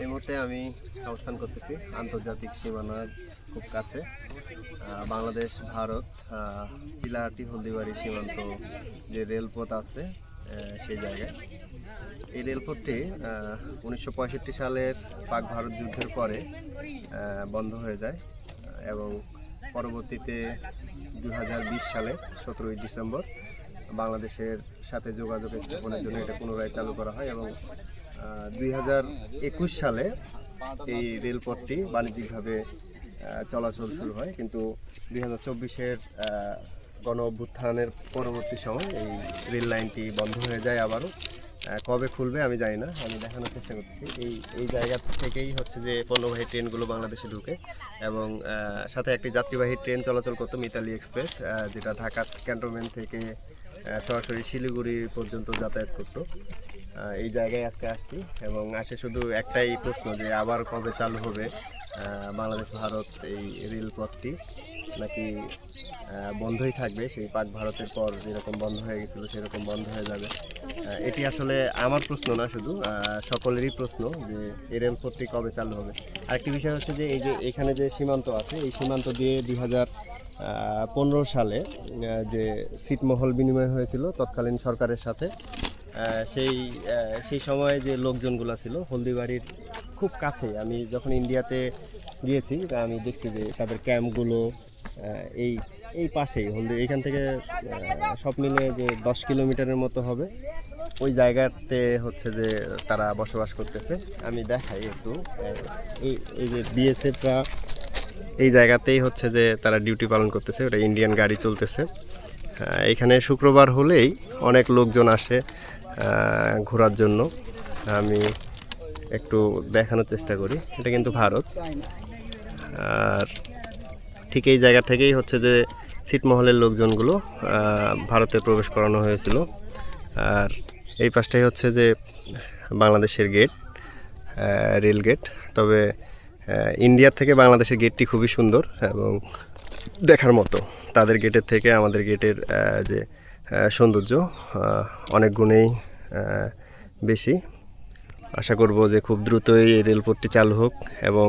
এই মুহূর্তে আমি অবস্থান করতেছি আন্তর্জাতিক সীমানার খুব কাছে, বাংলাদেশ ভারত চিলাহাটি হলদিবাড়ি সীমান্ত যে রেলপথ আছে সেই জায়গায়। এই রেলপথটি 1965 সালের পাক ভারত যুদ্ধের পরে বন্ধ হয়ে যায় এবং পরবর্তীতে 2020 সালের 17 ডিসেম্বর বাংলাদেশের সাথে যোগাযোগ স্থাপনের জন্য এটা পুনরায় চালু করা হয় এবং 2021 সালে এই রেলপথটি বাণিজ্যিকভাবে চলাচল শুরু হয়, কিন্তু 2024-এর গণ অভ্যুত্থানের পরবর্তী সময় এই রেল লাইনটি বন্ধ হয়ে যায়। আবারও কবে খুলবে আমি জানি না, আমি দেখানোর চেষ্টা করতেছি। এই জায়গা থেকেই হচ্ছে যে পণ্যবাহী ট্রেনগুলো বাংলাদেশে ঢুকে এবং সাথে একটি যাত্রীবাহী ট্রেন চলাচল করতো মিতালি এক্সপ্রেস, যেটা ঢাকা ক্যান্টনমেন্ট থেকে সরাসরি শিলিগুড়ি পর্যন্ত যাতায়াত করতো। এই জায়গায় আজকে আসছি এবং আসে শুধু একটাই প্রশ্ন যে আবার কবে চালু হবে বাংলাদেশ ভারত এই রেলপথটি, নাকি বন্ধই থাকবে সেই পাক ভারতের পর যেরকম বন্ধ হয়ে গেছিল সেরকম বন্ধ হয়ে যাবে। এটি আসলে আমার প্রশ্ন না, শুধু সকলেরই প্রশ্ন যে এই রেলপথটি কবে চালু হবে। আরেকটি বিষয় হচ্ছে যে এই যে এখানে যে সীমান্ত আছে, এই সীমান্ত দিয়ে 2015 সালে যে ছিটমহল বিনিময় হয়েছিল তৎকালীন সরকারের সাথে, সেই সময় যে লোকজনগুলো ছিল হলদিবাড়ির খুব কাছে, আমি যখন ইন্ডিয়াতে গিয়েছি আমি দেখছি যে তাদের ক্যাম্পগুলো এই পাশেই এইখান থেকে সব মিলে যে 10 কিলোমিটারের মতো হবে, ওই জায়গাতে হচ্ছে যে তারা বসবাস করতেছে। আমি দেখাই একটু, এই যে বিএসএফরা এই জায়গাতেই হচ্ছে যে তারা ডিউটি পালন করতেছে, ওটা ইন্ডিয়ান গাড়ি চলতেছে। এখানে শুক্রবার হলেই অনেক লোকজন আসে ঘোরার জন্য। আমি একটু দেখানোর চেষ্টা করি, এটা কিন্তু ভারত। আর ঠিক এই জায়গা থেকেই হচ্ছে যে ছিটমহলের লোকজনগুলো ভারতে প্রবেশ করানো হয়েছিল। আর এই পাশটাই হচ্ছে যে বাংলাদেশের গেট, রেল গেট। তবে ইন্ডিয়ার থেকে বাংলাদেশের গেটটি খুবই সুন্দর এবং দেখার মতো। তাদের গেটের থেকে আমাদের গেটের যে সৌন্দর্য অনেক গুণেই বেশি। আশা করব যে খুব দ্রুতই এই রেলপথটি চালু হোক এবং